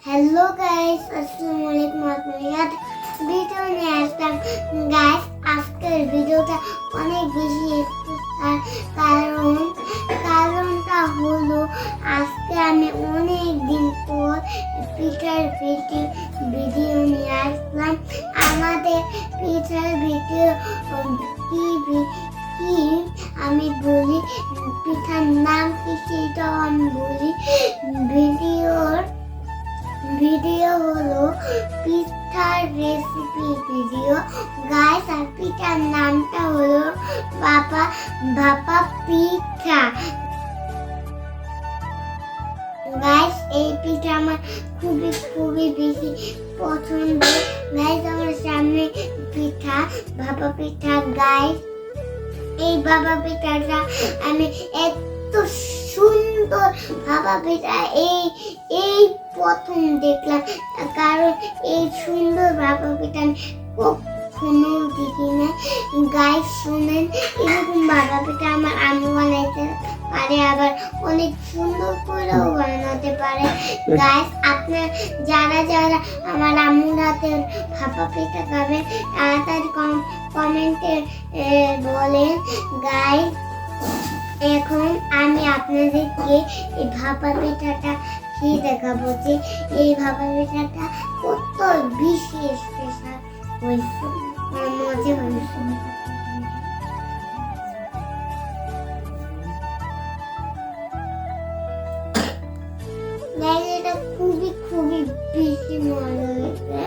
Hello guys, अस्सलाम वालेकुम। আপনাদের ভিডিও নিয়ে আসলাম। গাইস, আজকের ভিডিওটা অনেক বেশি স্পেশাল, কারণটা হলো আজকে আমি অনেক দিন পর পিঠার ভিডিও নিয়ে আসলাম। আমাদের পিঠার ভিডিও কি আমি বলি, পিঠার নাম কি সেটাও আমি বলি। ভিডিও হলো পিঠার রেসিপি ভিডিও গাইস। আর পিঠার নামটা হলো ভাপা পিঠা গাইস। এই পিঠা আমার খুবই বেশি পছন্দ গাইস। আমার সামনে পিঠা, ভাপা পিঠা গাইস। এই ভাপা পিঠাটা আমি এত সুন্দর ভাপা পিঠা এই প্রথম দেখলাম, কারণ এই সুন্দর ভাপা পিঠা আমি কখনো দেখি না গাইস। শুনেন, এরকম ভাপা পিঠা আমার আম্মু বানাইতে পারে, আবার অনেক সুন্দর করেও বানাতে পারে গাইস। আপনার যারা আমার আম্মুর হাতের ভাপা পিঠা খাবেন তাড়াতাড়ি কমেন্টে বলেন গাইস। এখন আমি আপনাদেরকে এই ভাপা পিঠাটা খেয়ে দেখাবো যে এই ভাপা পিঠাটা কত বেশি স্পেশাল হয়েছে, মজা হয়েছে। এটা খুবই বেশি মজা হয়েছে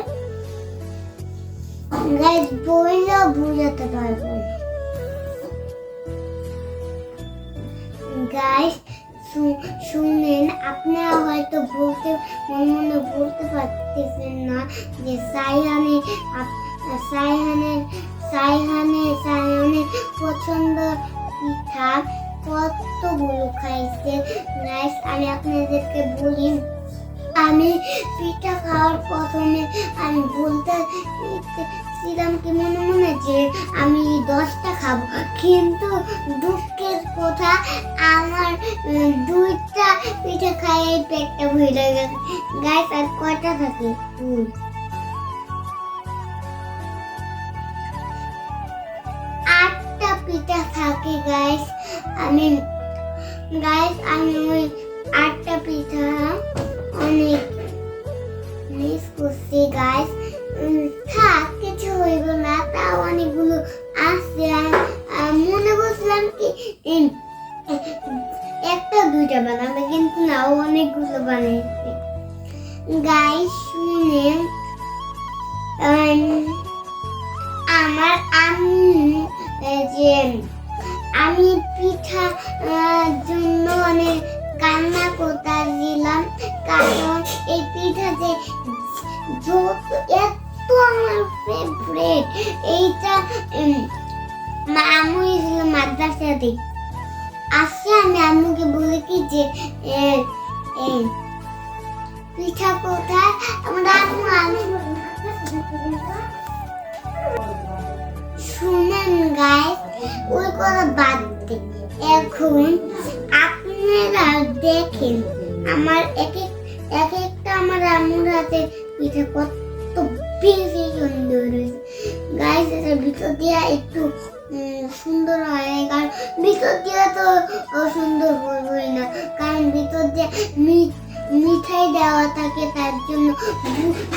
গাইস, বইলেও বুঝাতে পারবো না গাইস। শুনেন, আপনারা হয়তো মনে বলতে পারতেছেন না যে সাইহানের পছন্দ পিঠা কতগুলো খাইছে গাইস। আমি আপনাদেরকে বলি, আমি পিঠা খাওয়ার প্রথমে আমি বলতেছিলাম কি মনে যে আমি 10টা খাবো, কিন্তু দুঃখের কথা আমার 2টা পিঠা খাই পেটটা ভরে গেছে গাইস। আর কয়টা থাকে? 8টা পিঠা থাকে গাইস। আমি ওই 8টা পিঠা অনেক মিস করছি গাইস। থাক, কিছু হইব না, তাও অনেকগুলো আসছে। মনে করছিলাম কি 1-2টা বানাবে, কিন্তু না, অনেকগুলো বানাইছে গাইস। শুনে আমার আম্মু যে আমি পিঠা জন্য অনেক কান্না করতেছিলাম, কারণ এই পিঠা যে এত আমার ফেভারিট। এইটা আম্মু ছিল মাদ্রাসাতে আসছে, আমি আম্মুকে বলে কি যে পিঠা কোথায়, আমার আম্মু শুনেন গাইস, ওই কথা বাদ দিন। এখন আপনারা দেখেন আমার এক একটা আমার আম্মুর হাতে পিঠা কত বেশি সুন্দর হয়েছে গাইস। এটার ভিতর দিয়ে একটু সুন্দর হয়, কারণ ভিতর দিয়ে তো সুন্দর হই না, কারণ ভিতর দিয়ে মিঠাই দেওয়া থাকে, তার জন্য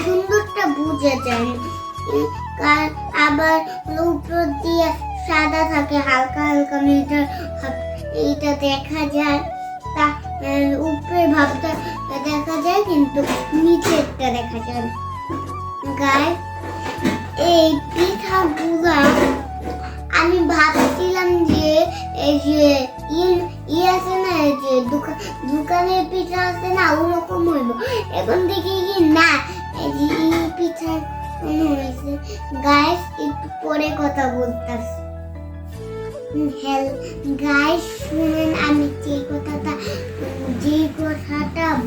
সুন্দরটা বোঝা যায় না। কারণ আবার উপর দিয়ে সাদা থাকে, হালকা মিঠা, এইটা দেখা যায়। তা উপরে ভাবটা দেখা যায়, কিন্তু নিচেরটা দেখা যায় গাইস। এই পিঠাগুলা আমি ভাবছিলাম যে এই যে আছে না, এই যে দোকানের পিঠা আছে না, ওরকম হইব। এখন দেখি কি না, এই যে পিঠা হয়েছে গাইস। একটু পরে কথা বলতেছি গাইস। শুনেন, আমি যে কথাটা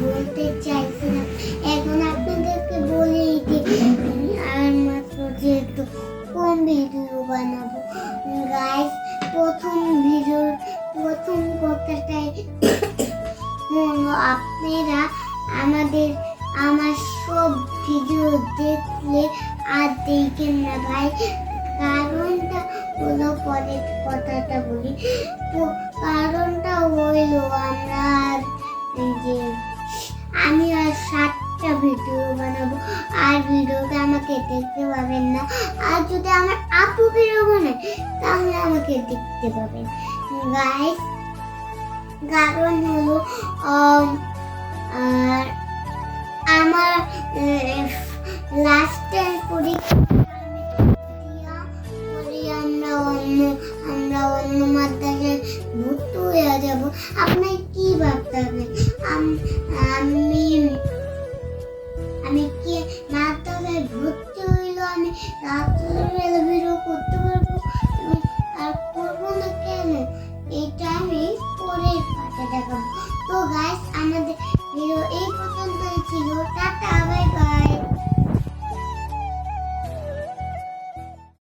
বলতে চাইছিলাম, এখন আপনাদেরকে বলে আর মাত্র যেহেতু কম ভিডিও বানাবো গাইস, প্রথম কথাটাই হলো আপনারা আমার দেখলে আর দেখেন না ভাই, কারণটা হলো পরের কথাটা বলি। কারণটা হইলো আমরা এই যে আমি আর 7টা ভিডিও বানাবো, আর ভিডিওতে আমাকে দেখতে পাবেন না। আর যদি আমার আপু ভিডিও বানায় তাহলে আমাকে দেখতে পাবেন গাইস। কারণ হলো আর আমার লাস্টের পরীক্ষা আমরা অন্য মাদ্রাসায় ভর্তি হয়ে যাব। আপনি কি ভাবতেন আমি